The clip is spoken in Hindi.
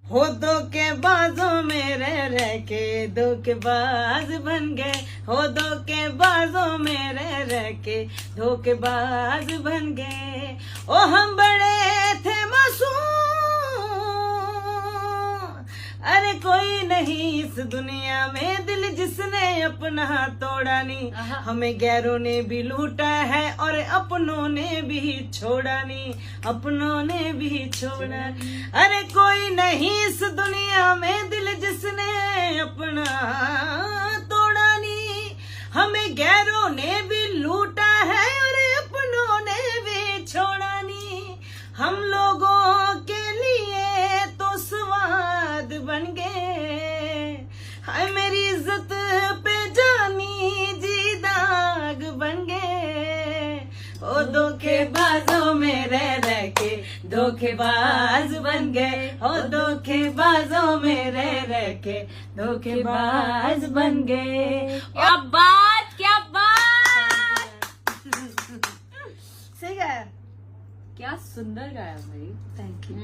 हो धोखेबाजों में रह के धोखेबाज बन गए, हो धोखेबाजों में रह के धोखेबाज बन गए। ओ हम बड़े थे मासूम, अरे कोई नहीं इस दुनिया में दिल जिसने अपना तोड़ा नहीं। हमें गैरों ने भी लूटा है और अपनों ने भी छोड़ा नहीं, अपनों ने भी छोड़ा। अरे कोई नहीं इस दुनिया में दिल जिसने अपना तोड़ा नहीं। हमें गैरों ने भी लूटा है और अपनों ने भी छोड़ा नहीं। हम लोगों के लिए तो स्वाद बन गए, हाय मेरी इज्जत पे जानी जी दाग बन गए। ओ धोखेबाजों में रह के धोखेबाज बन गए, ओ धोखेबाजों में रह के धोखेबाज बन गए। क्या बात, क्या बात। सही गाया, क्या सुंदर गाया भाई। Thank you.